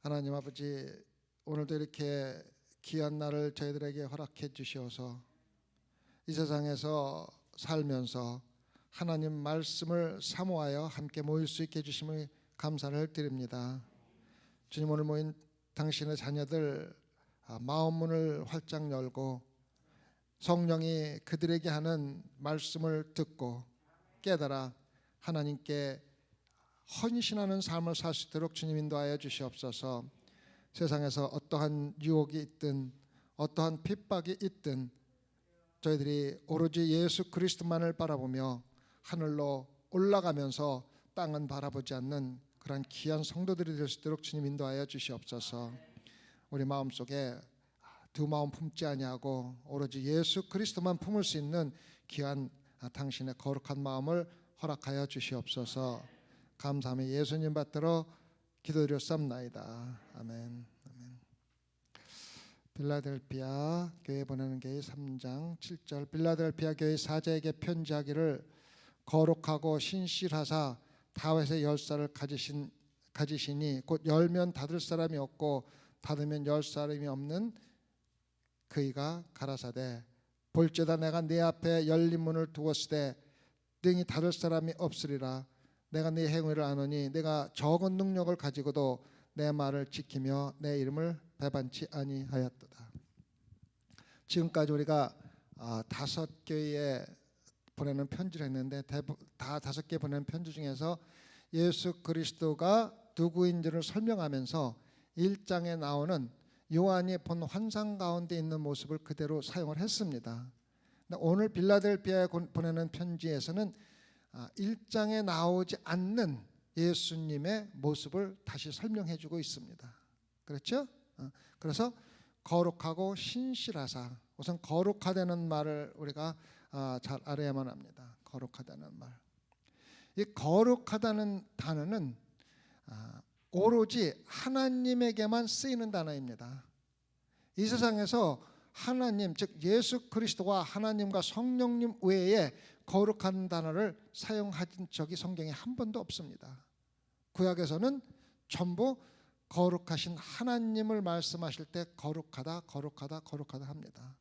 하나님 아버지, 오늘도 이렇게 귀한 날을 저희들에게 허락해 주시어서 이 세상에서 살면서 하나님 말씀을 사모하여 함께 모일 수 있게 해주심을 감사를 드립니다. 주님, 오늘 모인 당신의 자녀들 마음 문을 활짝 열고 성령이 그들에게 하는 말씀을 듣고 깨달아 하나님께 헌신하는 삶을 살 수 있도록 주님 인도하여 주시옵소서. 세상에서 어떠한 유혹이 있든 어떠한 핍박이 있든 저희들이 오로지 예수 그리스도만을 바라보며 하늘로 올라가면서 땅은 바라보지 않는 그런 귀한 성도들이 될 수 있도록 주님 인도하여 주시옵소서. 우리 마음속에 두 마음 품지 아니하고 오로지 예수 그리스도만 품을 수 있는 귀한 당신의 거룩한 마음을 허락하여 주시옵소서. 감사하며 예수님 받들어 기도드렸사옵나이다. 아멘. 아멘. 빌라델피아 교회 보내는 교회 3장 7절. 빌라델피아 교회 사자에게 편지하기를 거룩하고 신실하사 다윗의 열쇠를 가지시니 곧 열면 닫을 사람이 없고 닫으면 열 사람이 없는 그이가 가라사대 볼지어다 내가 네 앞에 열린 문을 두었으되 능히 닫을 사람이 없으리라. 내가 네 행위를 아노니 내가 적은 능력을 가지고도 내 말을 지키며 내 이름을 배반치 아니하였도다. 지금까지 우리가 5교회에 보내는 편지를 했는데 다 5개 보내는 편지 중에서 예수 그리스도가 누구인지를 설명하면서 1장에 나오는 요한이 본 환상 가운데 있는 모습을 그대로 사용을 했습니다. 오늘 빌라델피아에 보내는 편지에서는 1장에 나오지 않는 예수님의 모습을 다시 설명해 주고 있습니다. 그렇죠? 그래서 거룩하고 신실하사, 우선 거룩하다는 말을 우리가 잘 알아야만 합니다. 거룩하다는 말. 이 거룩하다는 단어는 오로지 하나님에게만 쓰이는 단어입니다. 이 세상에서 하나님, 즉 예수 그리스도와 하나님과 성령님 외에 거룩한 단어를 사용한 적이 성경에 한 번도 없습니다. 구약에서는 전부 거룩하신 하나님을 말씀하실 때 거룩하다, 거룩하다, 거룩하다 합니다.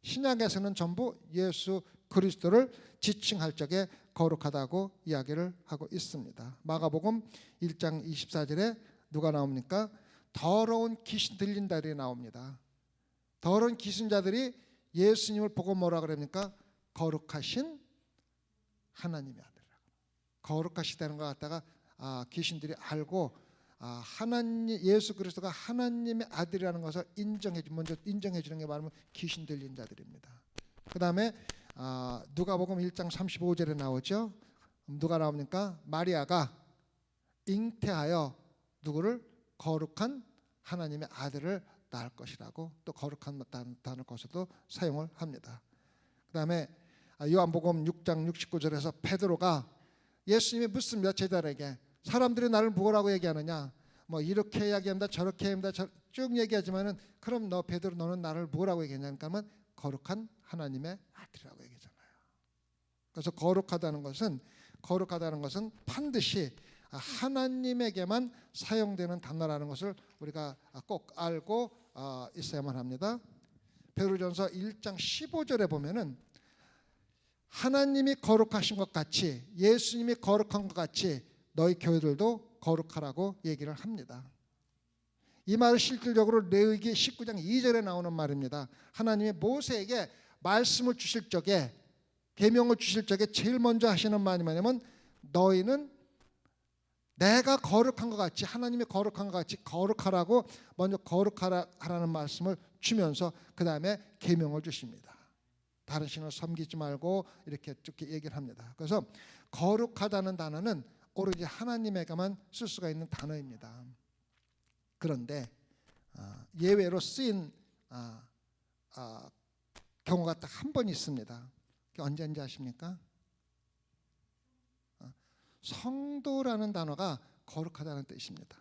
신약에서는 전부 예수 그리스도를 지칭할 적에 거룩하다고 이야기를 하고 있습니다. 마가복음 1장 24절에 누가 나옵니까? 더러운 귀신 들린 자들이 나옵니다. 더러운 귀신자들이 예수님을 보고 뭐라 그럽니까? 거룩하신 하나님의 아들이라고. 거룩하시다는 것 갖다가 귀신들이 알고 하나님, 예수 그리스도가 하나님의 아들이라는 것을 먼저 인정해 주는 게 바로 귀신 들린 자들입니다. 그 다음에 누가복음 1장 35절에 나오죠. 누가 나옵니까? 마리아가 잉태하여 누구를? 거룩한 하나님의 아들을 낳을 것이라고 또 거룩한 단어 것으로도 사용을 합니다. 그 다음에 요한복음 6장 69절에서 베드로가 예수님이 묻습니다. 제자들에게 사람들이 나를 뭐라고 얘기하느냐, 뭐 이렇게 이야기합니다, 저렇게 합니다, 쭉 얘기하지만은 그럼 너 베드로 너는 나를 뭐라고 얘기하냐니까 하면 거룩한 하나님의 아들이라고 얘기하잖아요. 그래서 거룩하다는 것은 반드시 하나님에게만 사용되는 단어라는 것을 우리가 꼭 알고 있어야만 합니다. 베드로전서 1장 15절에 보면은 하나님이 거룩하신 것 같이, 예수님이 거룩한 것 같이 너희 교회들도 거룩하라고 얘기를 합니다. 이 말은 실질적으로 레위기 19장 2절에 나오는 말입니다. 하나님이 모세에게 말씀을 주실 적에, 계명을 주실 적에 제일 먼저 하시는 말이 뭐냐면 너희는 내가 거룩한 것 같이, 하나님이 거룩한 것 같이 거룩하라고 먼저 거룩하라는 말씀을 주면서 그 다음에 계명을 주십니다. 다른 신을 섬기지 말고 이렇게 쭉 얘기를 합니다. 그래서 거룩하다는 단어는 오로지 하나님에게만 쓸 수가 있는 단어입니다. 그런데 예외로 쓰인 경우가 딱 한 번 있습니다. 그게 언제인지 아십니까? 성도라는 단어가 거룩하다는 뜻입니다.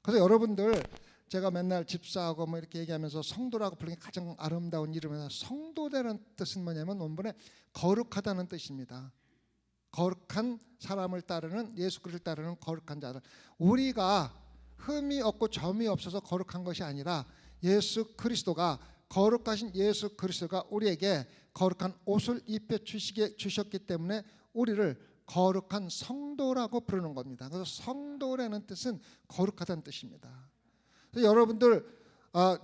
그래서 여러분들 제가 맨날 집사하고 뭐 이렇게 얘기하면서 성도라고 부르는 게 가장 아름다운 이름이라, 성도라는 뜻은 뭐냐면 원본에 거룩하다는 뜻입니다. 거룩한 사람을 따르는, 예수 그리스도를 따르는 거룩한 자들. 우리가 흠이 없고 점이 없어서 거룩한 것이 아니라 예수 그리스도가, 거룩하신 예수 그리스도가 우리에게 거룩한 옷을 입혀 주셨기 때문에 우리를 거룩한 성도라고 부르는 겁니다. 그래서 성도라는 뜻은 거룩하다는 뜻입니다. 그래서 여러분들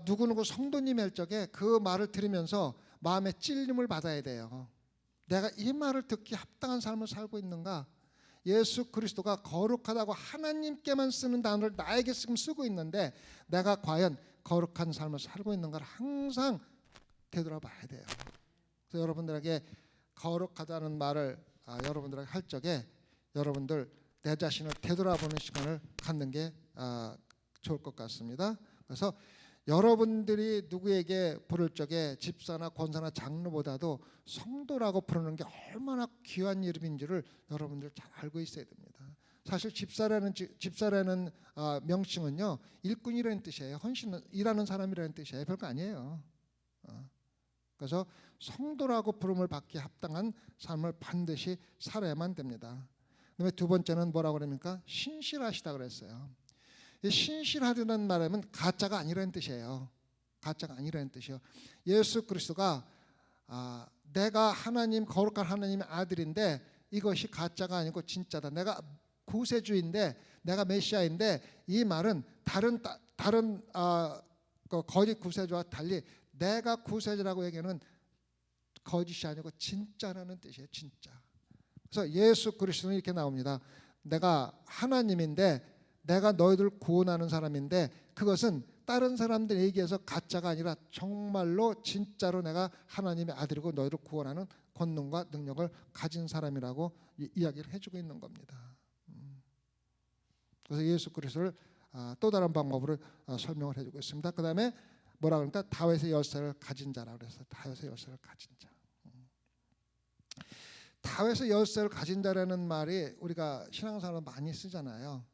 누구누구 성도님 할 적에 그 말을 들으면서 마음에 찔림을 받아야 돼요. 내가 이 말을 듣기 합당한 삶을 살고 있는가? 예수 그리스도가 거룩하다고 하나님께만 쓰는 단어를 나에게 쓰고 있는데 내가 과연 거룩한 삶을 살고 있는가를 항상 되돌아봐야 돼요. 그래서 여러분들에게 거룩하다는 말을 여러분들에게 할 적에 여러분들 내 자신을 되돌아보는 시간을 갖는 게 좋을 것 같습니다. 그래서 여러분들이 누구에게 부를 적에 집사나 권사나 장로보다도 성도라고 부르는 게 얼마나 귀한 이름인지를 여러분들 잘 알고 있어야 됩니다. 사실 집사라는 명칭은요, 일꾼이라는 뜻이에요. 헌신 일하는 사람이라는 뜻이에요. 별거 아니에요. 그래서 성도라고 부름을 받기 합당한 삶을 반드시 살아야만 됩니다. 그다음에 두 번째는 뭐라고 그럽니까? 신실하시다 그랬어요. 이 신실하다는 말은 가짜가 아니라는 뜻이에요. 가짜가 아니라는 뜻이요. 예수 그리스도가 내가 하나님, 거룩한 하나님의 아들인데 이것이 가짜가 아니고 진짜다. 내가 구세주인데, 내가 메시아인데, 이 말은 다른 거짓 구세주와 달리 내가 구세주라고 얘기하는 거짓이 아니고 진짜라는 뜻이에요. 진짜. 그래서 예수 그리스도는 이렇게 나옵니다. 내가 하나님인데 내가 너희들 구원하는 사람인데 그것은 다른 사람들 얘기해서 가짜가 아니라 정말로 진짜로 내가 하나님의 아들이고 너희를 구원하는 권능과 능력을 가진 사람이라고 이야기를 해주고 있는 겁니다. 그래서 예수 그리스도를 또 다른 방법으로 설명을 해주고 있습니다. 그 다음에 뭐라 그러니까 다윗의 열쇠를 가진 자라고 그래서 다윗의 열쇠를 가진 자. 다윗의 열쇠를 가진 자라는 말이 우리가 신앙생활로 많이 쓰잖아요.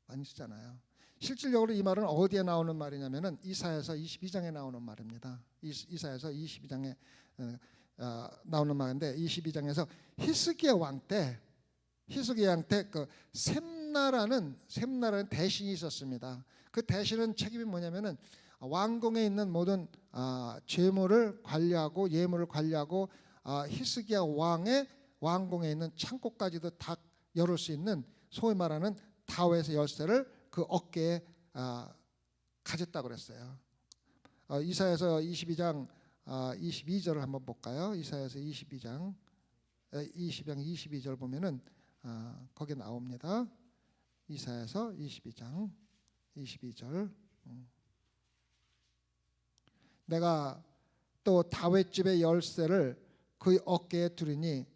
많이 쓰잖아요. 실질적으로 이 말은 어디에 나오는 말이냐면은 이사야서 22장에 나오는 말입니다. 이사야서 22장에 나오는 말인데 22장에서 히스기야 왕 때 그 셈나라는 대신이 있었습니다. 그 대신은 책임이 뭐냐면은 왕궁에 있는 모든 재물을 관리하고 예물을 관리하고 히스기야 왕의 왕궁에 있는 창고까지도 다 열을 수 있는 소위 말하는 다윗의 열쇠를 그 어깨에 가졌다고 그랬어요. 이사야서 22장 22절을 한번 볼까요? 이사야서 22장 22절 보면은 거기 나옵니다. 이사야서 22장 22절. 내가 또 다윗 집의 열쇠를 그의 어깨에 두리니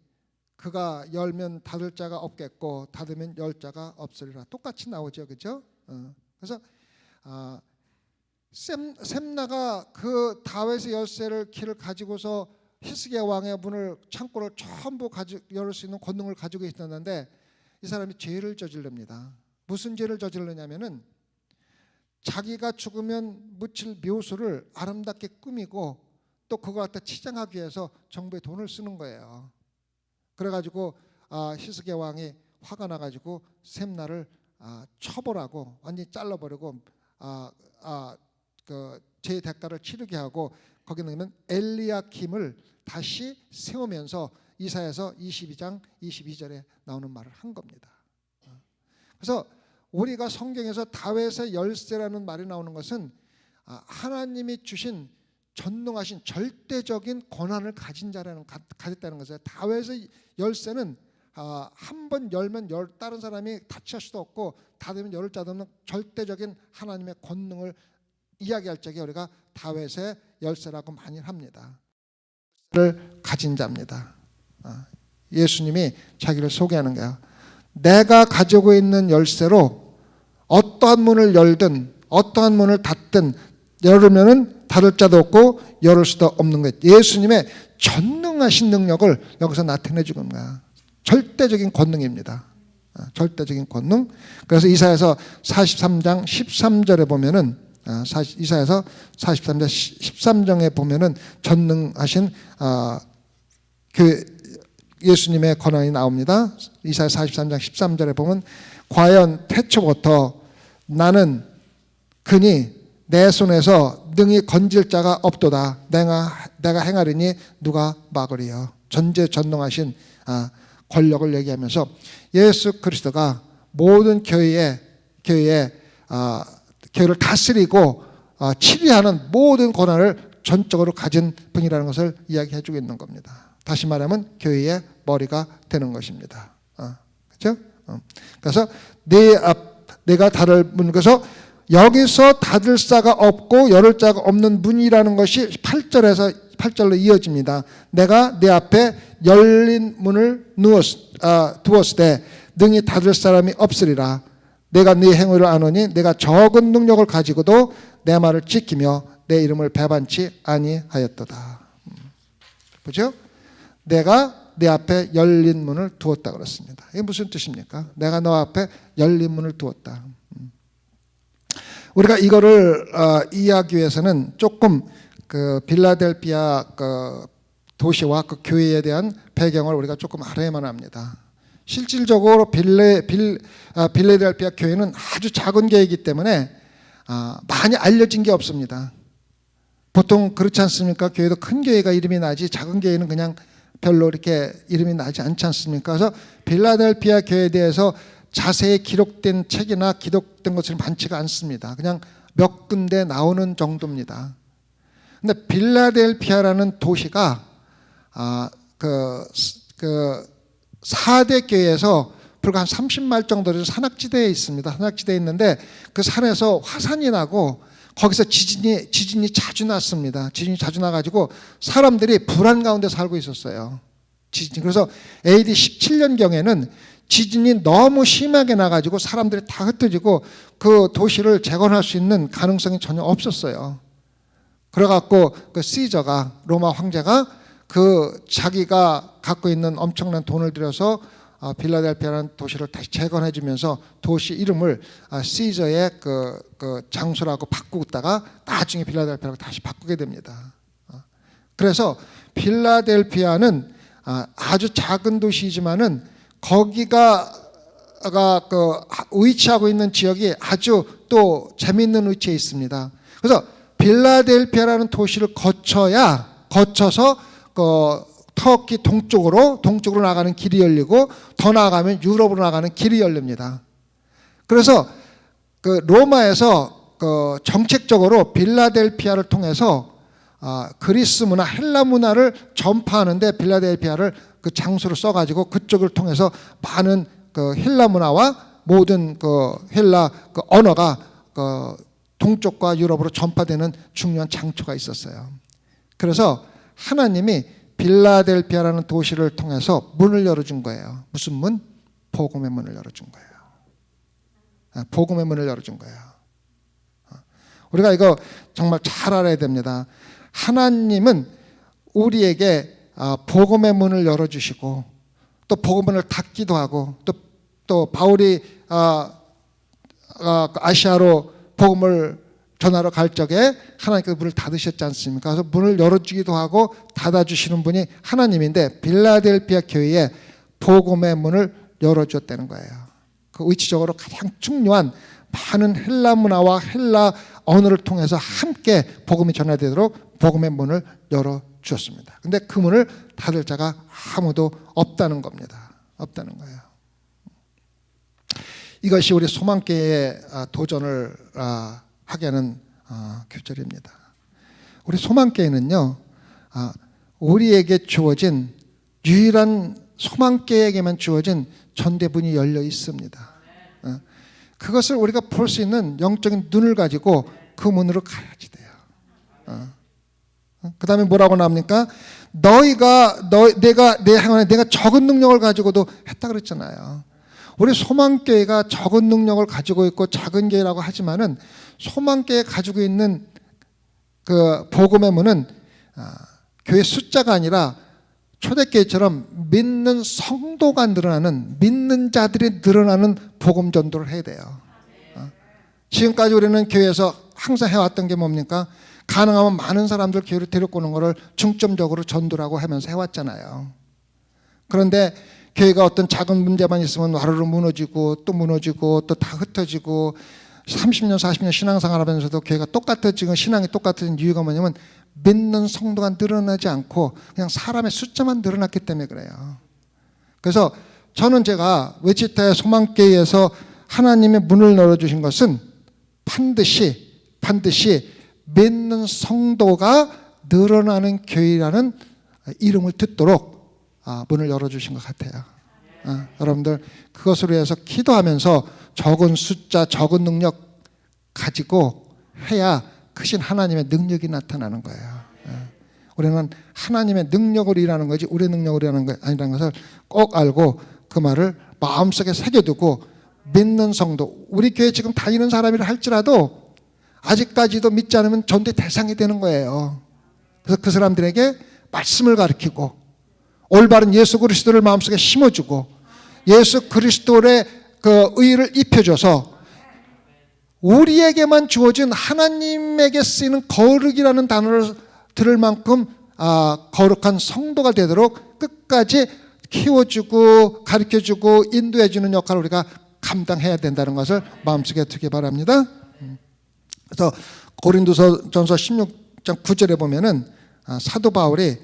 그가 열면 닫을 자가 없겠고 닫으면 열 자가 없으리라. 똑같이 나오죠, 그렇죠? 그래서 셈나가 그 다윗의 열쇠를 키를 가지고서 히스기야 왕의 문을 창고를 전부 열을 수 있는 권능을 가지고 있었는데 이 사람이 죄를 저지릅니다. 무슨 죄를 저지르냐면은 자기가 죽으면 묻힐 묘소를 아름답게 꾸미고 또 그거 갖다 치장하기 위해서 정부에 돈을 쓰는 거예요. 그래가지고 히스기야 왕이 화가 나가지고 셈나를 처벌하고 완전히 잘라버리고 그 제 대가를 치르게 하고 거기 넣으면 엘리야킴을 다시 세우면서 이사야서 22장 22절에 나오는 말을 한 겁니다. 그래서 우리가 성경에서 다윗의 열쇠라는 말이 나오는 것은 하나님이 주신 전능하신 절대적인 권한을 가졌다는 것이에요. 다윗의 열쇠는 한 번 열면 다른 사람이 타치할 수도 없고 닫으면 열을 자도 없는 절대적인 하나님의 권능을 이야기할 적에 우리가 다윗의 열쇠라고 많이 합니다. 를 가진 자입니다. 예수님이 자기를 소개하는 거야. 내가 가지고 있는 열쇠로 어떠한 문을 열든 어떠한 문을 닫든 열으면은 닫을 자도 없고 열을 수도 없는 거예요. 예수님의 전능하신 능력을 여기서 나타내 주는 거야. 절대적인 권능입니다. 절대적인 권능. 그래서 이사야서 43장 13절에 보면은 이사야서 43장 13절에 보면은 전능하신 그 예수님의 권한이 나옵니다. 이사야 43장 13절에 보면 과연 태초부터 나는 그니 내 손에서 능히 건질 자가 없도다. 내가 행하리니 누가 막으리요. 전지전능하신 권력을 얘기하면서 예수 그리스도가 모든 교회를 다스리고 치리하는 모든 권한을 전적으로 가진 분이라는 것을 이야기해 주고 있는 겁니다. 다시 말하면 교회의 머리가 되는 것입니다. 그렇죠? 그래서 내가 닫을 문, 그래서 여기서 닫을 자가 없고 열을 자가 없는 문이라는 것이 8절로 이어집니다. 내가 내 앞에 열린 문을 두었을 때 능히 닫을 사람이 없으리라. 내가 네 행위를 아노니 내가 적은 능력을 가지고도 내 말을 지키며 내 이름을 배반치 아니하였도다. 보죠? 내가 내 앞에 열린 문을 두었다 그렇습니다. 이게 무슨 뜻입니까? 내가 너 앞에 열린 문을 두었다. 우리가 이거를 이해하기 위해서는 조금 그 빌라델피아 그 도시와 그 교회에 대한 배경을 우리가 조금 알아야만 합니다. 실질적으로 빌라델피아 교회는 아주 작은 교회이기 때문에 많이 알려진 게 없습니다. 보통 그렇지 않습니까? 교회도 큰 교회가 이름이 나지 작은 교회는 그냥 별로 이렇게 이름이 나지 않지 않습니까? 그래서 빌라델피아 교회에 대해서 자세히 기록된 책이나 기록된 것이 많지가 않습니다. 그냥 몇 군데 나오는 정도입니다. 근데 빌라델피아라는 도시가 그 4대 교회에서 불과 한 30마일 정도 산악지대에 있습니다. 산악지대에 있는데 그 산에서 화산이 나고 거기서 지진이 자주 났습니다. 지진이 자주 나가지고 사람들이 불안 가운데 살고 있었어요. 그래서 AD 17년경에는 지진이 너무 심하게 나가지고 사람들이 다 흩어지고 그 도시를 재건할 수 있는 가능성이 전혀 없었어요. 그래갖고 그 시저가 로마 황제가 그 자기가 갖고 있는 엄청난 돈을 들여서 빌라델피아라는 도시를 다시 재건해주면서 도시 이름을 시저의 그 장소라고 바꾸다가 나중에 빌라델피아라고 다시 바꾸게 됩니다. 그래서 빌라델피아는 아주 작은 도시이지만은 거기가 그 위치하고 있는 지역이 아주 또 재미있는 위치에 있습니다. 그래서 빌라델피아라는 도시를 거쳐서 그 터키 동쪽으로 나가는 길이 열리고 더 나아가면 유럽으로 나가는 길이 열립니다. 그래서 그 로마에서 그 정책적으로 빌라델피아를 통해서 그리스 문화, 헬라 문화를 전파하는데 빌라델피아를 그 장소로 써가지고 그쪽을 통해서 많은 그 헬라 문화와 모든 그 헬라 그 언어가 그 동쪽과 유럽으로 전파되는 중요한 장초가 있었어요. 그래서 하나님이 빌라델피아라는 도시를 통해서 문을 열어준 거예요. 무슨 문? 복음의 문을 열어준 거예요. 복음의 문을 열어준 거예요. 우리가 이거 정말 잘 알아야 됩니다. 하나님은 우리에게 복음의 문을 열어주시고 또 복음을 닫기도 하고 또 바울이 아시아로 복음을 전하러 갈 적에 하나님께서 문을 닫으셨지 않습니까? 그래서 문을 열어주기도 하고 닫아주시는 분이 하나님인데 빌라델피아 교회에 복음의 문을 열어주었다는 거예요. 그 위치적으로 가장 중요한 많은 헬라 문화와 헬라 언어를 통해서 함께 복음이 전해되도록 복음의 문을 열어주었습니다. 근데 그 문을 닫을 자가 아무도 없다는 겁니다. 없다는 거예요. 이것이 우리 소망교회의 도전을 하게 하는 교절입니다. 우리 소망교회는요, 우리에게 주어진 유일한 소망교회에게만 주어진 전대문이 열려 있습니다. 그것을 우리가 볼 수 있는 영적인 눈을 가지고 그 문으로 가야지 돼요. 그 다음에 뭐라고 나옵니까? 내가 내 행함에 내가 적은 능력을 가지고도 했다 그랬잖아요. 우리 소망교회가 적은 능력을 가지고 있고 작은 교회라고 하지만은 소망교회 가지고 있는 그 복음의 문은 교회 숫자가 아니라 초대교회처럼 믿는 성도가 늘어나는, 믿는 자들이 늘어나는 복음 전도를 해야 돼요. 지금까지 우리는 교회에서 항상 해왔던 게 뭡니까? 가능하면 많은 사람들 교회로 데리고 오는 것을 중점적으로 전도라고 하면서 해왔잖아요. 그런데 교회가 어떤 작은 문제만 있으면 와르르 무너지고 또 다 흩어지고 30년 40년 신앙생활 하면서도 교회가 똑같아지고 신앙이 똑같아진 이유가 뭐냐면 믿는 성도가 늘어나지 않고 그냥 사람의 숫자만 늘어났기 때문에 그래요. 그래서 저는 제가 외치타의 소망교회에서 하나님의 문을 열어주신 것은 반드시 믿는 성도가 늘어나는 교회라는 이름을 듣도록 문을 열어주신 것 같아요. 여러분들 그것으로 해서 기도하면서 적은 숫자, 적은 능력 가지고 해야 크신 하나님의 능력이 나타나는 거예요. 우리는 하나님의 능력으로 일하는 거지 우리의 능력으로 일하는 거 아니라는 것을 꼭 알고 그 말을 마음속에 새겨두고 믿는 성도, 우리 교회 지금 다니는 사람이라 할지라도 아직까지도 믿지 않으면 전도의 대상이 되는 거예요. 그래서 그 사람들에게 말씀을 가르치고 올바른 예수 그리스도를 마음속에 심어주고 예수 그리스도의 그 의를 입혀줘서 우리에게만 주어진 하나님에게 쓰이는 거룩이라는 단어를 들을 만큼 거룩한 성도가 되도록 끝까지 키워주고 가르쳐주고 인도해주는 역할을 우리가 감당해야 된다는 것을 마음속에 두기 바랍니다. 그래서 고린도서 전서 16장 9절에 보면은 사도 바울이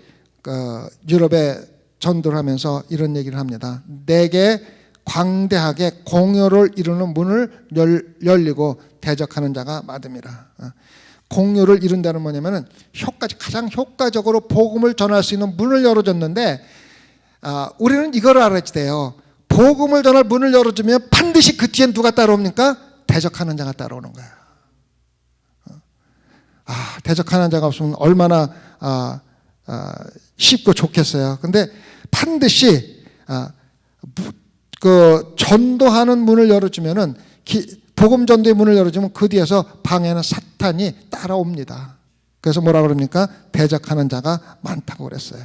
유럽에 전도를 하면서 이런 얘기를 합니다. 내게 광대하게 공효를 이루는 문을 열리고 대적하는 자가 많습니다. 공효를 이룬다는 뭐냐면은 가장 효과적으로 복음을 전할 수 있는 문을 열어줬는데 우리는 이걸 알아야 돼요. 복음을 전할 문을 열어주면 반드시 그 뒤엔 누가 따라옵니까? 대적하는 자가 따라오는 거예요. 대적하는 자가 없으면 얼마나 쉽고 좋겠어요. 근데 반드시 그 전도하는 문을 열어주면은 복음 전도의 문을 열어주면 그 뒤에서 방해하는 사탄이 따라옵니다. 그래서 뭐라 그럽니까? 대적하는 자가 많다고 그랬어요.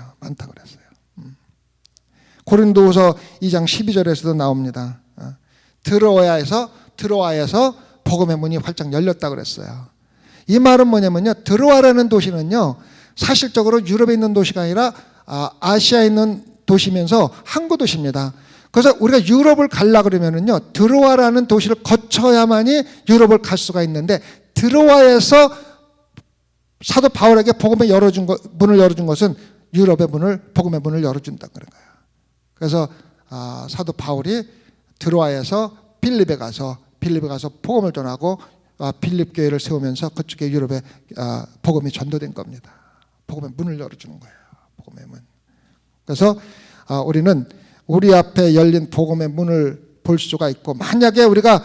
고린도후서 2장 12절에서도 나옵니다. 드로아에서 복음의 문이 활짝 열렸다고 그랬어요. 이 말은 뭐냐면요, 드로아라는 도시는요 사실적으로 유럽에 있는 도시가 아니라 아시아에 있는 도시면서 항구 도시입니다. 그래서 우리가 유럽을 가려고 그러면은요 드로아라는 도시를 거쳐야만이 유럽을 갈 수가 있는데 드로아에서 사도 바울에게 복음의 문을 열어준 것은 유럽의 복음의 문을 열어준다는 거예요. 그래서 사도 바울이 드로아에서 빌립에 가서 복음을 전하고 빌립 교회를 세우면서 그쪽에 유럽에 복음이 전도된 겁니다. 복음의 문을 열어주는 거예요. 복음의 문. 그래서 우리는 우리 앞에 열린 복음의 문을 볼 수가 있고, 만약에 우리가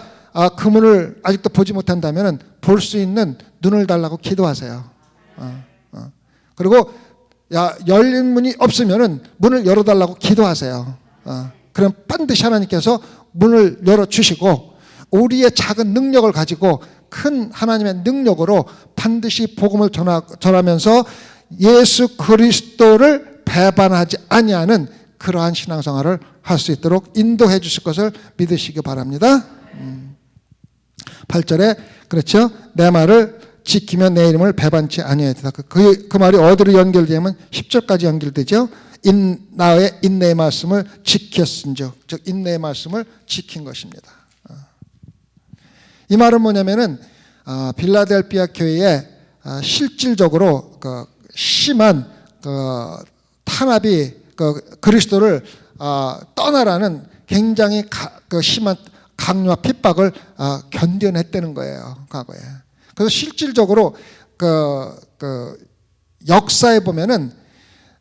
그 문을 아직도 보지 못한다면 볼 수 있는 눈을 달라고 기도하세요. 그리고 열린 문이 없으면 문을 열어달라고 기도하세요. 그럼 반드시 하나님께서 문을 열어주시고 우리의 작은 능력을 가지고 큰 하나님의 능력으로 반드시 복음을 전하면서 예수 그리스도를 배반하지 아니하는 그러한 신앙생활을 할 수 있도록 인도해 주실 것을 믿으시기 바랍니다. 8절에 그렇죠. 내 말을 지키면 내 이름을 배반치 아니하리라. 그 말이 어디로 연결되냐면 10절까지 연결되죠. 나의 인내의 말씀을 지켰은즉, 즉 인내의 말씀을 지킨 것입니다. 이 말은 뭐냐면은 빌라델피아 교회에 실질적으로 심한 탄압이 그리스도를 떠나라는 굉장히 심한 강요와 핍박을 견뎌냈다는 거예요, 과거에. 그래서 실질적으로 역사에 보면은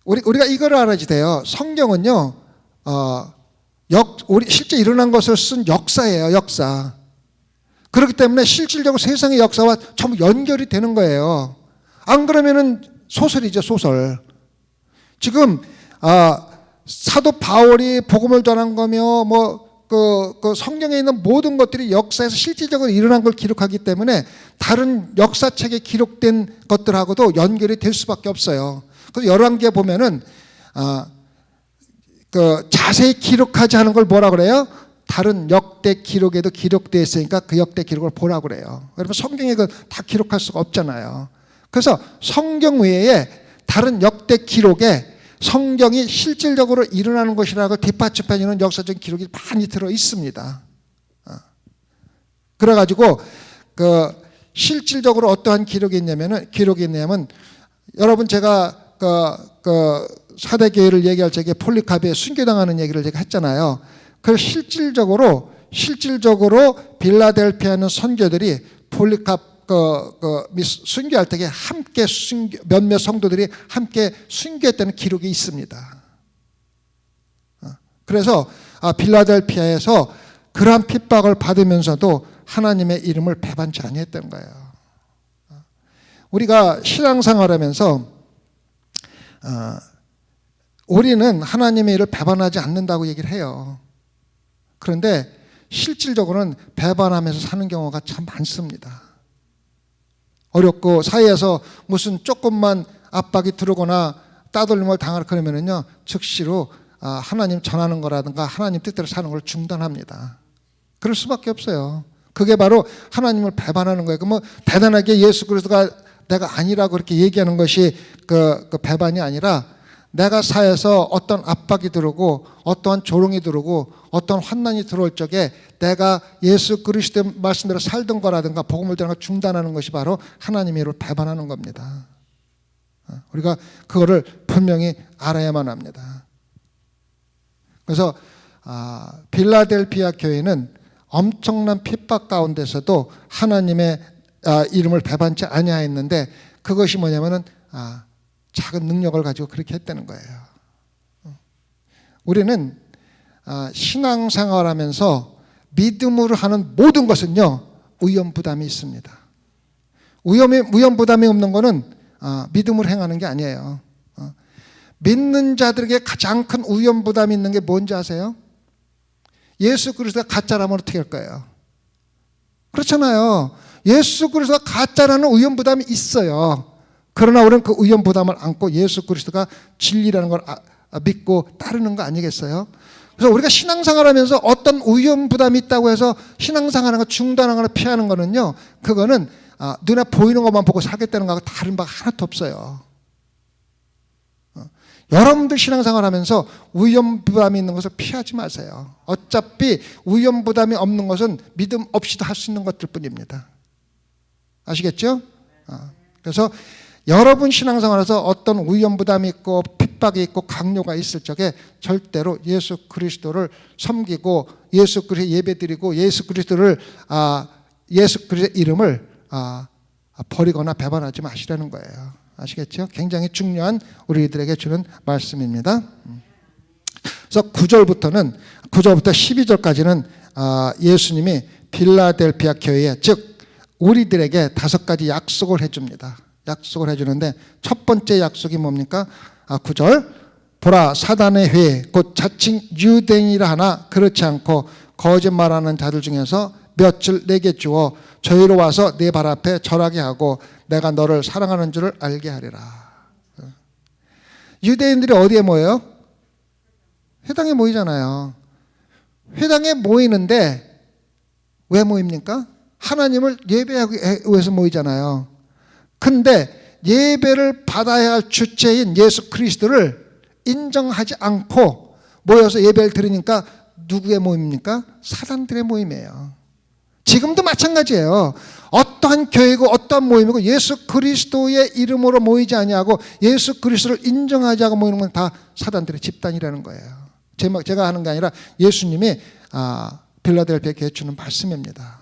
우리가 이걸 알아야 돼요. 성경은요, 실제 일어난 것을 쓴 역사예요, 역사. 그렇기 때문에 실질적으로 세상의 역사와 전부 연결이 되는 거예요. 안 그러면은 소설이죠, 소설. 지금 사도 바울이 복음을 전한 거며 그 성경에 있는 모든 것들이 역사에서 실질적으로 일어난 걸 기록하기 때문에 다른 역사책에 기록된 것들하고도 연결이 될 수밖에 없어요. 그래서 열왕기에 보면은 자세히 기록하지 않은 걸 뭐라 그래요? 다른 역대 기록에도 기록되어 있으니까 그 역대 기록을 보라고 그래요. 여러분 성경에 다 기록할 수가 없잖아요. 그래서 성경 외에 다른 역대 기록에 성경이 실질적으로 일어나는 것이라고 뒷받침해주는 역사적인 기록이 많이 들어 있습니다. 그래가지고 그 실질적으로 어떠한 기록이 있냐면 여러분 제가 그 사대 교회를 얘기할 적에 폴리카비에 순교당하는 얘기를 제가 했잖아요. 그 실질적으로 빌라델피아는 선교들이 폴리캅 순교할 때에 함께 몇몇 성도들이 함께 순교했다는 기록이 있습니다. 그래서 빌라델피아에서 그러한 핍박을 받으면서도 하나님의 이름을 배반치 아니했던 거예요. 우리가 신앙생활하면서 우리는 하나님의 일을 배반하지 않는다고 얘기를 해요. 그런데 실질적으로는 배반하면서 사는 경우가 참 많습니다. 어렵고 사이에서 무슨 조금만 압박이 들어오거나 따돌림을 당하라 그러면은요, 즉시로 하나님 전하는 거라든가 하나님 뜻대로 사는 걸 중단합니다. 그럴 수밖에 없어요. 그게 바로 하나님을 배반하는 거예요. 그럼 대단하게 예수 그리스도가 내가 아니라고 그렇게 얘기하는 것이 그 배반이 아니라, 내가 사회에서 어떤 압박이 들어오고 어떠한 조롱이 들어오고 어떤 환난이 들어올 적에 내가 예수 그리스도의 말씀대로 살던 거라든가 복음을 전하는 걸 중단하는 것이 바로 하나님의 일을 배반하는 겁니다. 우리가 그거를 분명히 알아야만 합니다. 그래서 빌라델피아 교회는 엄청난 핍박 가운데서도 하나님의 이름을 배반치 아니하였는데, 그것이 뭐냐면은 작은 능력을 가지고 그렇게 했다는 거예요. 우리는 신앙생활하면서 믿음으로 하는 모든 것은요, 위험부담이 있습니다. 위험부담이 없는 것은 믿음으로 행하는 게 아니에요. 믿는 자들에게 가장 큰 위험부담이 있는 게 뭔지 아세요? 예수 그리스도가 가짜라면 어떻게 할 거예요? 그렇잖아요. 예수 그리스도가 가짜라는 위험부담이 있어요. 그러나 우리는 그 위험부담을 안고 예수 그리스도가 진리라는 걸 믿고 따르는 거 아니겠어요? 그래서 우리가 신앙생활하면서 어떤 위험부담이 있다고 해서 신앙생활하는 거 중단하거나 피하는 거는요, 그거는 눈에 보이는 것만 보고 살겠다는 거하고 다른 바가 하나도 없어요. 여러분들 신앙생활하면서 위험부담이 있는 것을 피하지 마세요. 어차피 위험부담이 없는 것은 믿음 없이도 할 수 있는 것들 뿐입니다. 아시겠죠? 그래서 여러분 신앙생활에서 어떤 위험부담이 있고 핍박이 있고 강요가 있을 적에 절대로 예수 그리스도를 섬기고 예수 그리스도 예배드리고 예수 그리스도의 이름을 버리거나 배반하지 마시라는 거예요. 아시겠죠? 굉장히 중요한 우리들에게 주는 말씀입니다. 그래서 9절부터 12절까지는 예수님이 빌라델피아 교회에, 즉 우리들에게 5가지 약속을 해줍니다. 약속을 해주는데, 첫 번째 약속이 뭡니까? 9절, 보라 사단의 회 곧 자칭 유대인이라 하나 그렇지 않고 거짓말하는 자들 중에서 몇을 내게 주어 저희로 와서 내 발 앞에 절하게 하고 내가 너를 사랑하는 줄을 알게 하리라. 유대인들이 어디에 모여요? 회당에 모이잖아요. 회당에 모이는데 왜 모입니까? 하나님을 예배하기 위해서 모이잖아요. 근데 예배를 받아야 할 주체인 예수 그리스도를 인정하지 않고 모여서 예배를 드리니까 누구의 모임입니까? 사단들의 모임이에요. 지금도 마찬가지예요. 어떠한 교회고 어떠한 모임이고 예수 그리스도의 이름으로 모이지 아니하고 예수 그리스도를 인정하지 않고 모이는 건 다 사단들의 집단이라는 거예요. 제가 하는 게 아니라 예수님이 빌라델피아 교회에 주는 말씀입니다.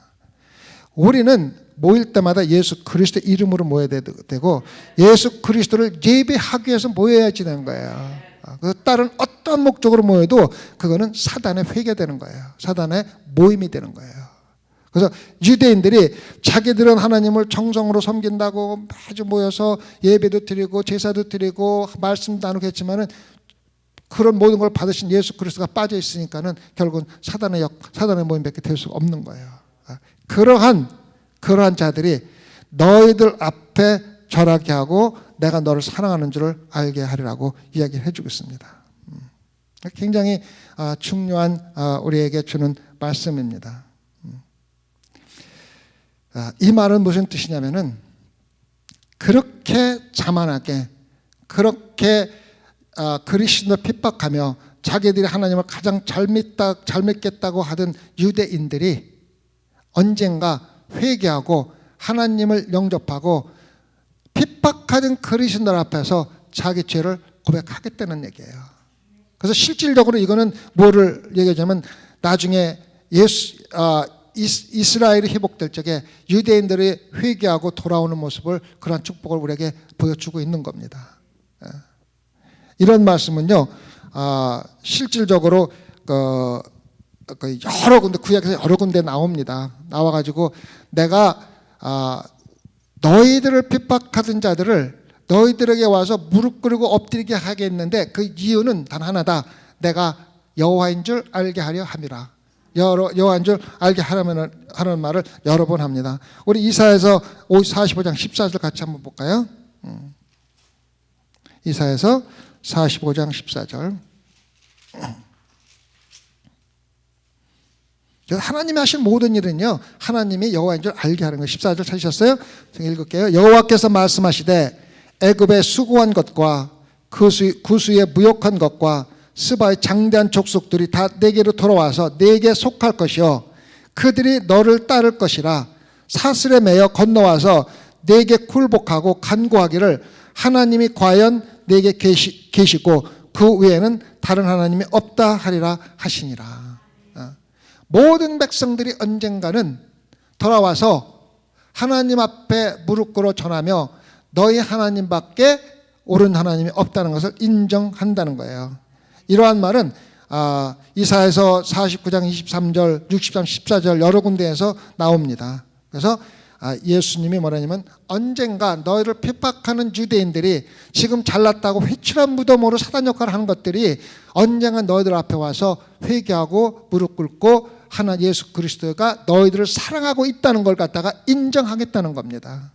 우리는 모일 때마다 예수 그리스도 이름으로 모여야 되고 예수 그리스도를 예배하기 위해서 모여야지 되는 거예요. 그 다른 어떤 목적으로 모여도 그거는 사단의 회개되는 거예요. 사단의 모임이 되는 거예요. 그래서 유대인들이 자기들은 하나님을 정성으로 섬긴다고 매주 모여서 예배도 드리고 제사도 드리고 말씀도 나누고 했지만은 그런 모든 걸 받으신 예수 그리스도가 빠져 있으니까는 결국은 사단의 모임밖에 될 수가 없는 거예요. 그러한 자들이 너희들 앞에 절하게 하고 내가 너를 사랑하는 줄을 알게 하리라고 이야기를 해주고 있습니다. 굉장히 중요한 우리에게 주는 말씀입니다. 이 말은 무슨 뜻이냐면은 그렇게 자만하게 그렇게 그리스도를 핍박하며 자기들이 하나님을 가장 잘 믿겠다고 하던 유대인들이 언젠가 회개하고 하나님을 영접하고 핍박하던 그리스도인들 앞에서 자기 죄를 고백하겠다는 얘기예요. 그래서 실질적으로 이거는 뭐를 얘기하자면 나중에 이스라엘이 회복될 적에 유대인들이 회개하고 돌아오는 모습을, 그런 축복을 우리에게 보여주고 있는 겁니다. 이런 말씀은요, 실질적으로 여러 군데, 구약에서 여러 군데 나옵니다. 나와가지고 내가 너희들을 핍박하던 자들을 너희들에게 와서 무릎 꿇고 엎드리게 하겠는데 그 이유는 단 하나다. 내가 여호와인 줄 알게 하려 함이라. 여호와인 줄 알게 하라는 말을 여러 번 합니다. 우리 이사야서 45장 14절 같이 한번 볼까요? 이사야서 45장 14절. 하나님이 하신 모든 일은요, 하나님이 여호와인 줄 알게 하는 거예요. 14절 찾으셨어요? 제가 읽을게요. 여호와께서 말씀하시되 애굽의 수고한 것과 구수의 무욕한 것과 스바의 장대한 족속들이 다 내게로 돌아와서 내게 속할 것이요 그들이 너를 따를 것이라. 사슬에 매여 건너와서 내게 굴복하고 간구하기를 하나님이 과연 내게 계시고 그 외에는 다른 하나님이 없다 하리라 하시니라. 모든 백성들이 언젠가는 돌아와서 하나님 앞에 무릎 꿇어 전하며 너희 하나님밖에 옳은 하나님이 없다는 것을 인정한다는 거예요. 이러한 말은 이사야서 49장 23절, 63, 14절 여러 군데에서 나옵니다. 그래서 예수님이 뭐라냐면 언젠가 너희를 핍박하는 유대인들이 지금 잘났다고 회칠한 무덤으로 사단 역할을 하는 것들이 언젠가 너희들 앞에 와서 회개하고 무릎 꿇고 예수 그리스도가 너희들을 사랑하고 있다는 걸 갖다가 인정하겠다는 겁니다.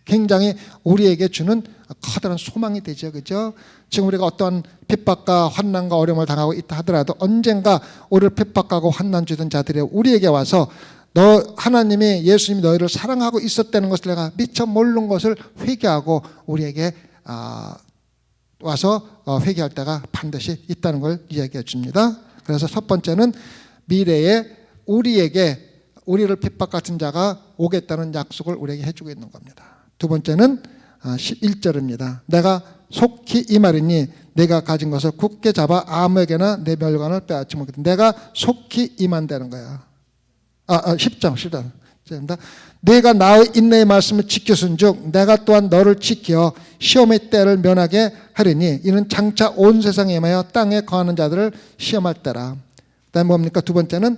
굉장히 우리에게 주는 커다란 소망이 되죠. 그죠? 지금 우리가 어떠한 핍박과 환난과 어려움을 당하고 있다 하더라도 언젠가 우리를 핍박하고 환난 주던 자들이 우리에게 와서 하나님이 예수님이 너희를 사랑하고 있었다는 것을 내가 미처 모르는 것을 회개하고 우리에게 와서 회개할 때가 반드시 있다는 걸 이야기해 줍니다. 그래서 첫 번째는 미래에 우리를 핍박 같은 자가 오겠다는 약속을 우리에게 해주고 있는 겁니다. 두 번째는 11절입니다. 내가 속히 이 말이니 내가 가진 것을 굳게 잡아 아무에게나 내 멸관을 빼앗지 못하겠다. 내가 속히 임한다는 거야. 10장. 내가 나의 인내의 말씀을 지켰은즉 내가 또한 너를 지켜 시험의 때를 면하게 하리니 이는 장차 온 세상에 임하여 땅에 거하는 자들을 시험할 때라. 그다음에 뭡니까? 두 번째는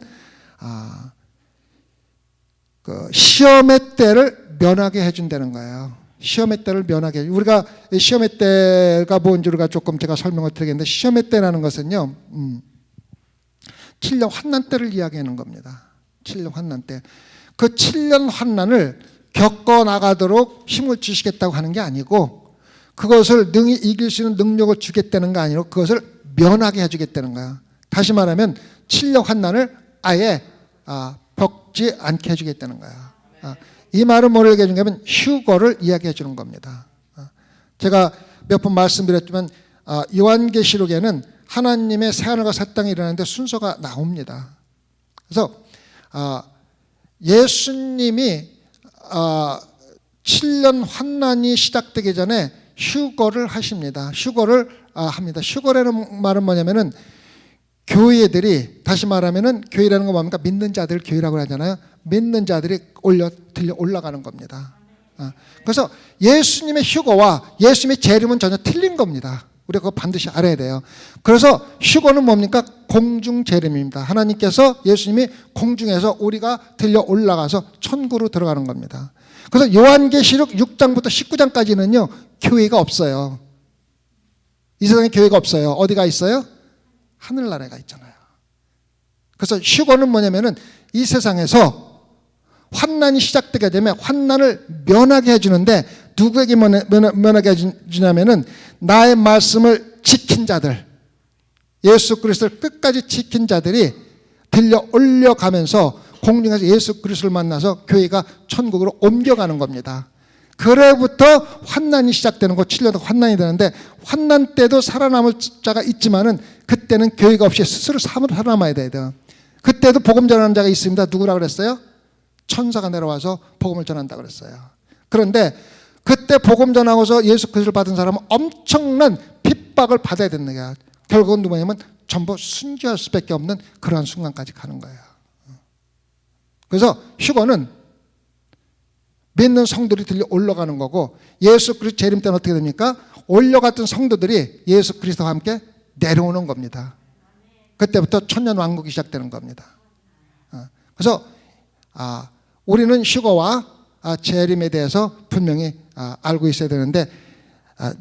시험의 때를 면하게 해준다는 거예요. 시험의 때를 면하게. 우리가 시험의 때가 뭔지 우리가 조금 제가 설명을 드리겠는데, 시험의 때라는 것은요, 7년 환난 때를 이야기하는 겁니다. 7년 환난 때. 그 7년 환난을 겪어 나가도록 힘을 주시겠다고 하는 게 아니고, 그것을 능히 이길 수 있는 능력을 주겠다는 거 아니고 그것을 면하게 해주겠다는 거야. 다시 말하면 7년 환난을 아예 겪지 않게 해주겠다는 거야. 이 말은 뭐를 얘기해 주냐면 휴거를 이야기해 주는 겁니다. 제가 몇 번 말씀드렸지만 요한계시록에는 하나님의 새하늘과 새 땅이 일어나는데 순서가 나옵니다. 그래서 예수님이 7년 환난이 시작되기 전에 휴거를 하십니다. 휴거를 합니다. 휴거라는 말은 뭐냐면은 교회들이, 다시 말하면은 교회라는 건 뭡니까? 믿는 자들 교회라고 하잖아요. 믿는 자들이 들려 올라가는 겁니다. 그래서 예수님의 휴거와 예수님의 재림은 전혀 틀린 겁니다. 우리가 그거 반드시 알아야 돼요. 그래서 휴거는 뭡니까? 공중 재림입니다. 하나님께서, 예수님이 공중에서 우리가 들려 올라가서 천국으로 들어가는 겁니다. 그래서 요한계시록 6장부터 19장까지는요 교회가 없어요. 이 세상에 교회가 없어요. 어디가 있어요? 하늘나라가 있잖아요. 그래서 휴거는 뭐냐면은 이 세상에서 환난이 시작되게 되면 환난을 면하게 해주는데, 누구에게 면하게 해주냐면은 나의 말씀을 지킨 자들, 예수 그리스도를 끝까지 지킨 자들이 들려 올려가면서 공중에서 예수 그리스도를 만나서 교회가 천국으로 옮겨가는 겁니다. 그래부터 환난이 시작되는 거, 7년 환난이 되는데, 환난 때도 살아남을 자가 있지만은 그때는 교회가 없이 스스로 살아남아야 돼요. 그때도 복음 전하는 자가 있습니다. 누구라 그랬어요? 천사가 내려와서 복음을 전한다 그랬어요. 그런데 그때 복음 전하고서 예수 그리스도를 받은 사람은 엄청난 핍박을 받아야 되는 거야. 결국은 누구냐면 전부 순교할 수밖에 없는 그러한 순간까지 가는 거예요. 그래서 휴거는 믿는 성들이 들려 올라가는 거고, 예수 그리스도 재림 때는 어떻게 됩니까? 올려갔던 성도들이 예수 그리스도와 함께 내려오는 겁니다. 그때부터 천년 왕국이 시작되는 겁니다. 그래서 우리는 휴거와 재림에 대해서 분명히 알고 있어야 되는데,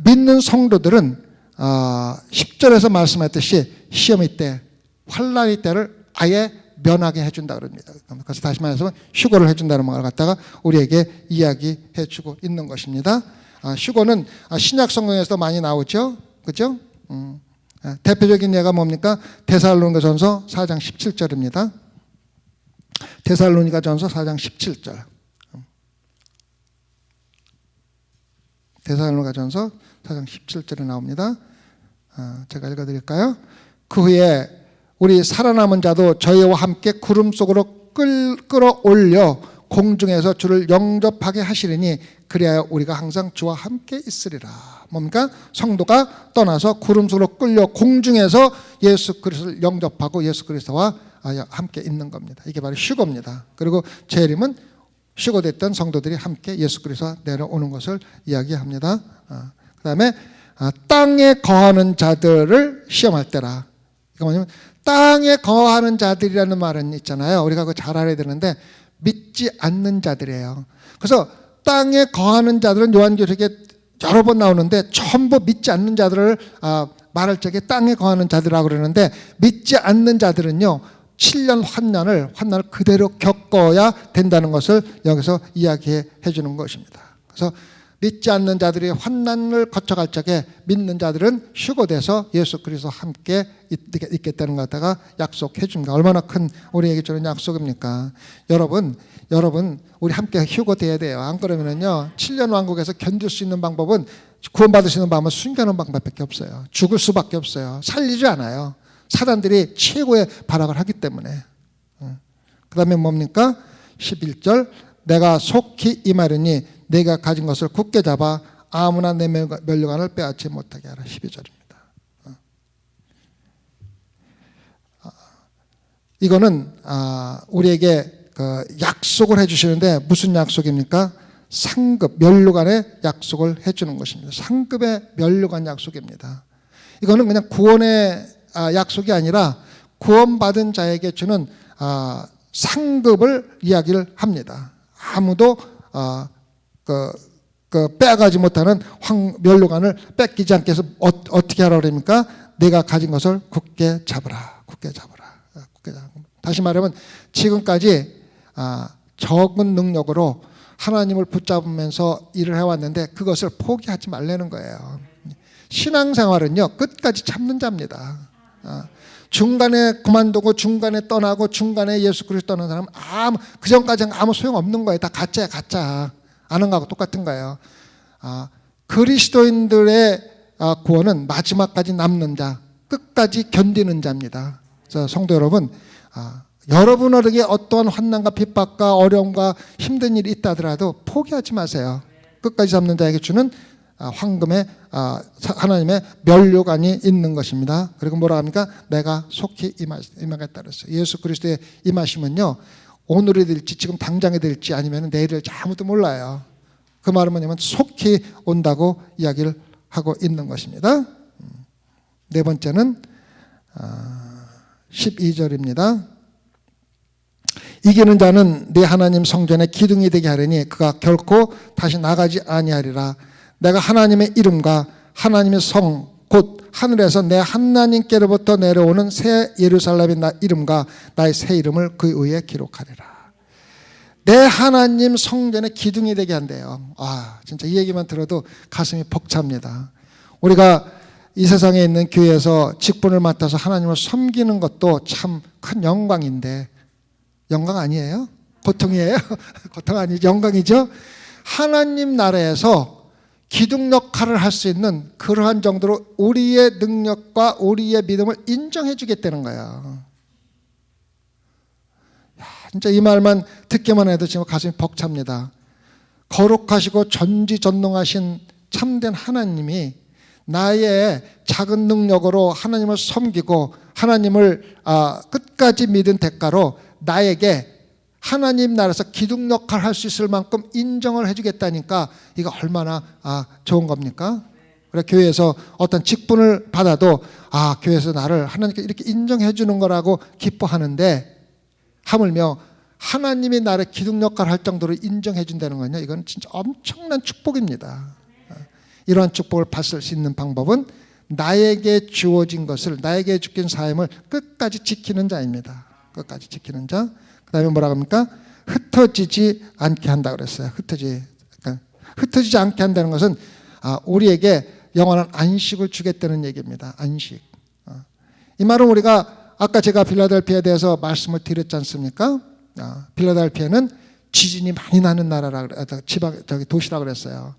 믿는 성도들은 10절에서 말씀했듯이 시험의 때, 환난의 때를 아예 면하게 해준다 그럽니다. 그래서 다시 말해서 휴거를 해준다는 말을 갖다가 우리에게 이야기해 주고 있는 것입니다. 휴거는 신약 성경에서도 많이 나오죠, 그렇죠? 대표적인 예가 뭡니까? 데살로니가전서 4장 17절입니다. 데살로니가전서 4장 17절. 데살로니가전서 4장 17절에 나옵니다. 제가 읽어드릴까요? 그 후에 우리 살아남은 자도 저희와 함께 구름 속으로 끌어올려 공중에서 주를 영접하게 하시리니 그리하여 우리가 항상 주와 함께 있으리라. 뭡니까? 성도가 떠나서 구름 속으로 끌려 공중에서 예수 그리스도를 영접하고 예수 그리스도와 함께 있는 겁니다. 이게 바로 휴거입니다. 그리고 재림은 휴거됐던 성도들이 함께 예수 그리스도와 내려오는 것을 이야기합니다. 그 다음에 땅에 거하는 자들을 시험할 때라. 이거 뭐냐면 땅에 거하는 자들이라는 말은 있잖아요. 우리가 그거 잘 알아야 되는데 믿지 않는 자들이에요. 그래서 땅에 거하는 자들은 요한계시록에 여러 번 나오는데 전부 믿지 않는 자들을 말할 적에 땅에 거하는 자들이라고 그러는데, 믿지 않는 자들은요 7년 환난을 그대로 겪어야 된다는 것을 여기서 이야기해 주는 것입니다. 그래서 믿지 않는 자들이 환난을 거쳐갈 적에 믿는 자들은 휴거돼서 예수 그리스도와 함께 있겠다는 것 갖다가 약속해 줍니다. 얼마나 큰 우리에게 주는 약속입니까? 여러분 우리 함께 휴거돼야 돼요. 안 그러면은요 7년 왕국에서 견딜 수 있는 방법은, 구원받을 수 있는 방법은 순교하는 방법밖에 없어요. 죽을 수밖에 없어요. 살리지 않아요. 사단들이 최고의 발악을 하기 때문에. 그 다음에 뭡니까? 11절, 내가 속히 임하리니 내가 가진 것을 굳게 잡아 아무나 내 면류관을 빼앗지 못하게 하라. 12절입니다. 이거는 우리에게 약속을 해주시는데 무슨 약속입니까? 상급, 면류관의 약속을 해주는 것입니다. 상급의 면류관 약속입니다. 이거는 그냥 구원의 약속이 아니라 구원받은 자에게 주는 상급을 이야기를 합니다. 아무도 빼앗가지 못하는 면류관을 뺏기지 않게 해서 어떻게 하라고 그럽니까? 내가 가진 것을 굳게 잡으라. 굳게 잡으라. 굳게 잡으라. 다시 말하면 지금까지 적은 능력으로 하나님을 붙잡으면서 일을 해왔는데 그것을 포기하지 말라는 거예요. 신앙생활은요 끝까지 참는 자입니다. 중간에 그만두고 중간에 떠나고 중간에 예수 그리스도 떠나는 사람은 그 전까지는 아무 소용없는 거예요. 다 가짜야, 가짜. 아는 거하고 똑같은 거예요. 그리스도인들의 구원은 마지막까지 남는 자, 끝까지 견디는 자입니다. 그래서 성도 여러분, 여러분에게 어떠한 환난과 핍박과 어려움과 힘든 일이 있다 하더라도 포기하지 마세요. 끝까지 잡는 자에게 주는 황금의 하나님의 면류관이 있는 것입니다. 그리고 뭐라 합니까? 내가 속히 임하겠다 그랬어요. 예수 그리스도의 임하심은요 오늘이 될지 지금 당장이 될지 아니면 내일을 아무도 몰라요. 그 말은 뭐냐면 속히 온다고 이야기를 하고 있는 것입니다. 네 번째는 12절입니다. 이기는 자는 네 하나님 성전의 기둥이 되게 하려니 그가 결코 다시 나가지 아니하리라. 내가 하나님의 이름과 하나님의 성 곧 하늘에서 내 하나님께로부터 내려오는 새 예루살렘의 나 이름과 나의 새 이름을 그 위에 기록하리라. 내 하나님 성전의 기둥이 되게 한대요. 진짜 이 얘기만 들어도 가슴이 벅찹니다. 우리가 이 세상에 있는 교회에서 직분을 맡아서 하나님을 섬기는 것도 참 큰 영광인데, 영광 아니에요? 고통이에요? 고통 아니죠? 영광이죠? 하나님 나라에서 기둥 역할을 할 수 있는 그러한 정도로 우리의 능력과 우리의 믿음을 인정해 주겠다는 거예요. 진짜 이 말만 듣기만 해도 지금 가슴이 벅찹니다. 거룩하시고 전지전능하신 참된 하나님이 나의 작은 능력으로 하나님을 섬기고 하나님을 끝까지 믿은 대가로 나에게 하나님 나라에서 기둥 역할을 할 수 있을 만큼 인정을 해주겠다니까 이거 얼마나 좋은 겁니까? 그래, 교회에서 어떤 직분을 받아도 교회에서 나를 하나님께 이렇게 인정해 주는 거라고 기뻐하는데 하물며 하나님이 나를 기둥 역할을 할 정도로 인정해 준다는 거냐, 이건 진짜 엄청난 축복입니다. 이러한 축복을 받을 수 있는 방법은 나에게 주어진 것을, 나에게 주긴 사임을 끝까지 지키는 자입니다. 끝까지 지키는 자. 그 다음에 뭐라고 합니까? 흩어지지 않게 한다 그랬어요. 흩어지지 않게 한다는 것은 우리에게 영원한 안식을 주겠다는 얘기입니다. 안식. 이 말은 우리가 아까 제가 빌라델피아에 대해서 말씀을 드렸지 않습니까? 빌라델피아는 지진이 많이 나는 나라라, 도시라 그랬어요.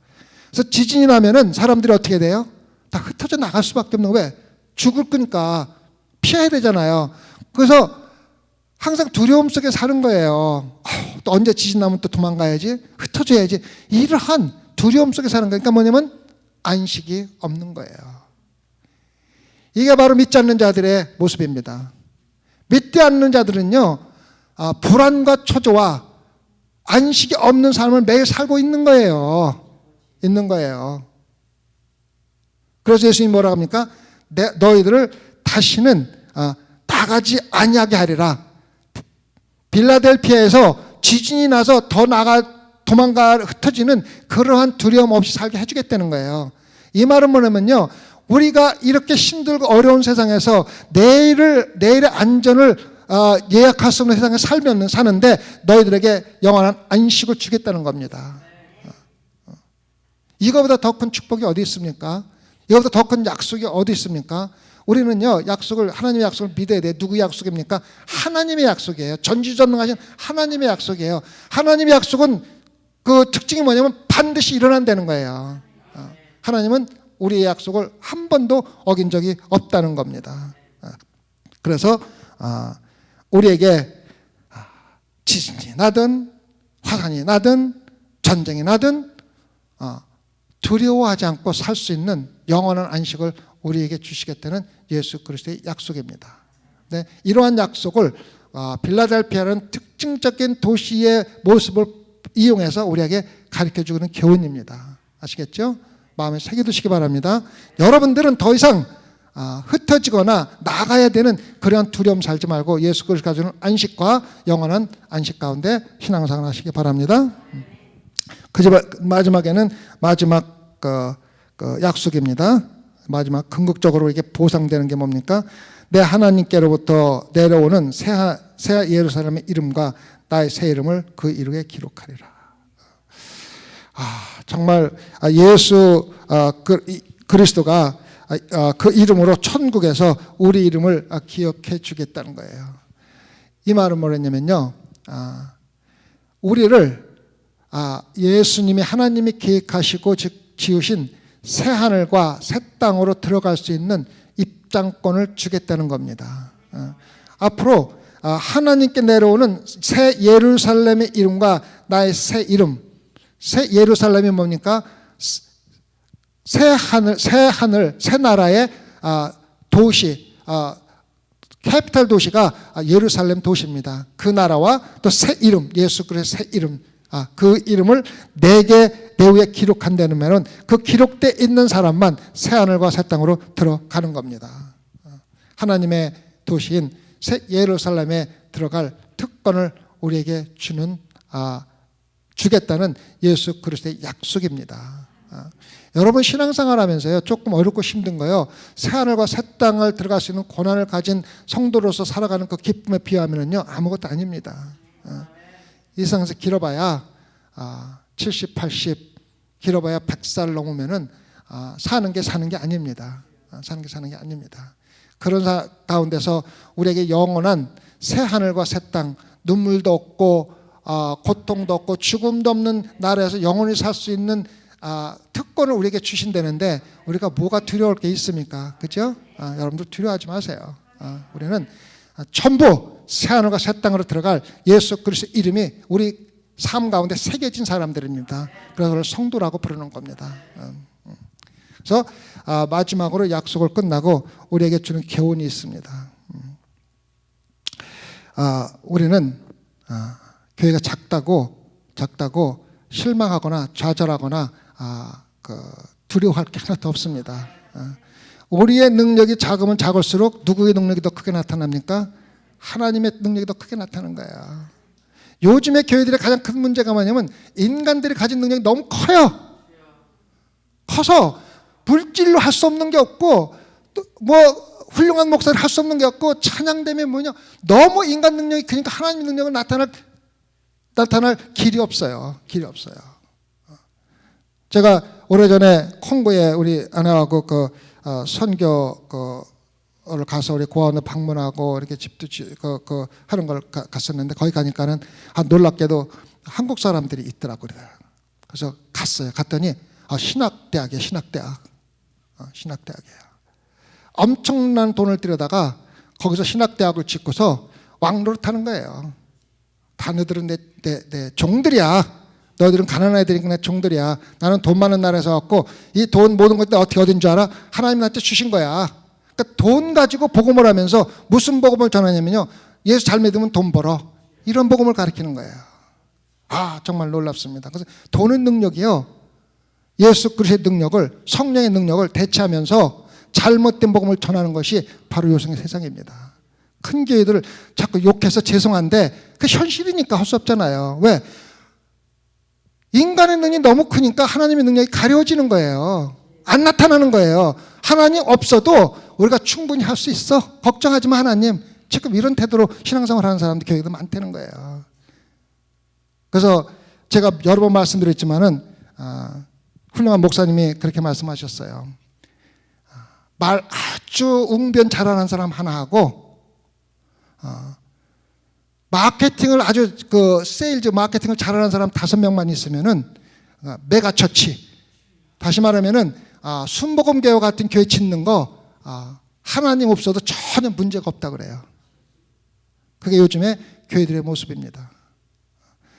그래서 지진이 나면은 사람들이 어떻게 돼요? 다 흩어져 나갈 수밖에 없는 거예요. 죽을 거니까 피해야 되잖아요. 그래서 항상 두려움 속에 사는 거예요. 또 언제 지진 나면 또 도망가야지, 흩어져야지. 이러한 두려움 속에 사는 거니까 뭐냐면 안식이 없는 거예요. 이게 바로 믿지 않는 자들의 모습입니다. 믿지 않는 자들은요, 불안과 초조와 안식이 없는 삶을 매일 살고 있는 거예요. 그래서 예수님이 뭐라고 합니까? 너희들을 다시는 나가지 아니하게 하리라. 빌라델피아에서 지진이 나서 더 흩어지는 그러한 두려움 없이 살게 해주겠다는 거예요. 이 말은 뭐냐면요, 우리가 이렇게 힘들고 어려운 세상에서 내일의 안전을 예약할 수 없는 세상에 사는데 너희들에게 영원한 안식을 주겠다는 겁니다. 이거보다 더 큰 축복이 어디 있습니까? 이거보다 더 큰 약속이 어디 있습니까? 우리는요, 하나님의 약속을 믿어야 돼요. 누구의 약속입니까? 하나님의 약속이에요. 전지전능하신 하나님의 약속이에요. 하나님의 약속은 그 특징이 뭐냐면 반드시 일어난다는 거예요. 하나님은 우리의 약속을 한 번도 어긴 적이 없다는 겁니다. 그래서 우리에게 지진이 나든 화산이 나든 전쟁이 나든 두려워하지 않고 살 수 있는 영원한 안식을 우리에게 주시겠다는 예수 그리스도의 약속입니다. 네, 이러한 약속을 빌라델피아라는 특징적인 도시의 모습을 이용해서 우리에게 가르쳐주는 교훈입니다. 아시겠죠? 마음에 새겨두시기 바랍니다. 여러분들은 더 이상 흩어지거나 나가야 되는 그러한 두려움 살지 말고 예수 그리스도가 주는 안식과 영원한 안식 가운데 신앙생활 하시기 바랍니다. 마지막에는 마지막 약속입니다. 마지막 궁극적으로 이게 보상되는 게 뭡니까? 내 하나님께로부터 내려오는 새 예루살렘의 이름과 나의 새 이름을 그 이름에 기록하리라. 정말 예수 그리스도가 그 이름으로 천국에서 우리 이름을 기억해 주겠다는 거예요. 이 말은 뭐랬냐면요, 우리를 예수님이 하나님이 계획하시고 지으신 새 하늘과 새 땅으로 들어갈 수 있는 입장권을 주겠다는 겁니다. 앞으로 하나님께 내려오는 새 예루살렘의 이름과 나의 새 이름, 새 예루살렘이 뭡니까? 새 하늘, 새 나라의 도시, 캐피탈 도시가 예루살렘 도시입니다. 그 나라와 또 새 이름, 예수 그리스도의 새 이름, 그 이름을 내게 내 위에 기록한다는 말은 그 기록되어 있는 사람만 새 하늘과 새 땅으로 들어가는 겁니다. 하나님의 도시인 새 예루살렘에 들어갈 특권을 우리에게 주겠다는 예수 그리스도의 약속입니다. 여러분 신앙생활 하면서요, 조금 어렵고 힘든 거요, 새 하늘과 새 땅을 들어갈 수 있는 고난을 가진 성도로서 살아가는 그 기쁨에 비하면은요 아무것도 아닙니다. 이 세상에서 길어봐야 70, 80, 길어봐야 100살 넘으면은 사는 게 아닙니다. 사는 게 아닙니다. 그런 가운데서 우리에게 영원한 새 하늘과 새 땅, 눈물도 없고 고통도 없고 죽음도 없는 나라에서 영원히 살 수 있는 특권을 우리에게 주신다는데 우리가 뭐가 두려울 게 있습니까? 그렇죠? 여러분들 두려워하지 마세요. 우리는 전부 새하늘과 새 땅으로 들어갈 예수 그리스도 이름이 우리 삶 가운데 새겨진 사람들입니다. 그래서 그걸 성도라고 부르는 겁니다. 그래서 마지막으로 약속을 끝나고 우리에게 주는 교훈이 있습니다. 우리는 교회가 작다고 실망하거나 좌절하거나 두려워할 게 하나도 없습니다. 우리의 능력이 작으면 작을수록 누구의 능력이 더 크게 나타납니까? 하나님의 능력이 더 크게 나타나는 거예요. 요즘의 교회들의 가장 큰 문제가 뭐냐면 인간들이 가진 능력이 너무 커서 물질로 할 수 없는 게 없고 뭐 훌륭한 목사를 할 수 없는 게 없고 찬양되면 뭐냐 너무 인간 능력이 크니까 하나님의 능력을 나타날 길이 없어요. 제가 오래전에 콩고에 우리 아내하고 선교를 가서 우리 고아원을 방문하고 이렇게 집도 하는 걸 갔었는데 거기 가니까는 놀랍게도 한국 사람들이 있더라고요. 그래서 갔어요. 갔더니 신학대학이에요. 신학대학이에요. 엄청난 돈을 들여다가 거기서 신학대학을 짓고서 왕로를 타는 거예요. 다 너희들은 내 종들이야. 너희들은 가난한 애들이니까 내 종들이야. 나는 돈 많은 나라에서 왔고 이 돈 모든 것들 어떻게 얻은 줄 알아? 하나님 나한테 주신 거야. 그러니까 돈 가지고 복음을 하면서 무슨 복음을 전하냐면요. 예수 잘 믿으면 돈 벌어. 이런 복음을 가르치는 거예요. 정말 놀랍습니다. 그래서 돈의 능력이요. 예수 그리스도의 능력을 성령의 능력을 대체하면서 잘못된 복음을 전하는 것이 바로 요즘의 세상입니다. 큰 교회들을 자꾸 욕해서 죄송한데 그 현실이니까 할 수 없잖아요. 왜? 인간의 능력이 너무 크니까 하나님의 능력이 가려지는 거예요. 안 나타나는 거예요. 하나님 없어도 우리가 충분히 할 수 있어. 걱정하지 마 하나님. 지금 이런 태도로 신앙생활 하는 사람들 교회도 많다는 거예요. 그래서 제가 여러 번 말씀드렸지만은 훌륭한 목사님이 그렇게 말씀하셨어요. 말 아주 웅변 잘하는 사람 하나하고 마케팅을 아주 세일즈 마케팅을 잘하는 사람 5명만 있으면은 메가처치. 다시 말하면은 순복음교회 같은 교회 짓는 거 하나님 없어도 전혀 문제가 없다 그래요. 그게 요즘에 교회들의 모습입니다.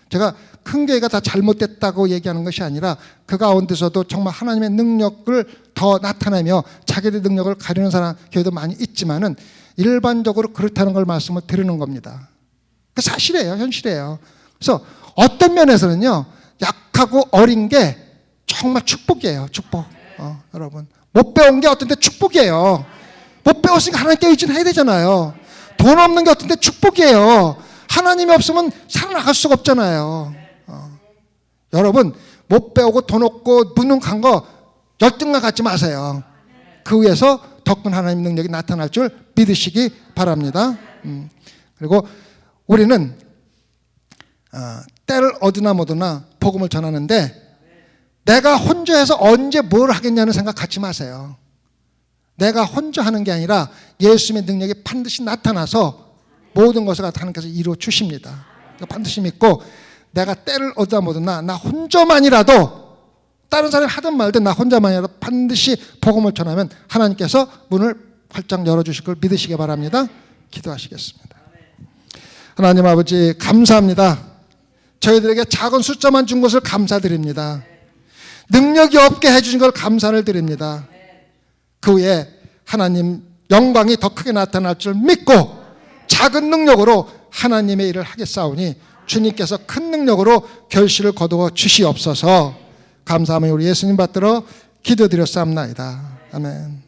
제가 큰 교회가 다 잘못됐다고 얘기하는 것이 아니라 그 가운데서도 정말 하나님의 능력을 더 나타내며 자기의 능력을 가리는 사람 교회도 많이 있지만은 일반적으로 그렇다는 걸 말씀을 드리는 겁니다. 그 사실이에요. 현실이에요. 그래서 어떤 면에서는요 약하고 어린 게 정말 축복이에요. 축복. 여러분 못 배운 게 어떤 때 축복이에요. 못 배웠으니까 하나님께 의존해야 되잖아요. 돈 없는 게 어떤 때 축복이에요. 하나님이 없으면 살아나갈 수가 없잖아요. 여러분 못 배우고 돈 없고 무능한 거 열등감 갖지 마세요. 그 위에서 더 큰 하나님의 능력이 나타날 줄 믿으시기 바랍니다. 그리고 우리는 때를 얻으나 못하나 복음을 전하는데 내가 혼자 해서 언제 뭘 하겠냐는 생각 갖지 마세요. 내가 혼자 하는 게 아니라 예수님의 능력이 반드시 나타나서 모든 것을 하나님께서 이루어 주십니다. 반드시 믿고 내가 때를 얻으나 못하나 나 혼자만이라도 다른 사람이 하든 말든 나 혼자만이라도 반드시 복음을 전하면 하나님께서 문을 활짝 열어주실 걸 믿으시기 바랍니다. 기도하시겠습니다. 하나님 아버지 감사합니다. 저희들에게 작은 숫자만 준 것을 감사드립니다. 능력이 없게 해주신 걸 감사를 드립니다. 그 후에 하나님 영광이 더 크게 나타날 줄 믿고 작은 능력으로 하나님의 일을 하겠사오니 주님께서 큰 능력으로 결실을 거두어 주시옵소서. 감사하며 우리 예수님 받들어 기도드렸사옵나이다. 아멘.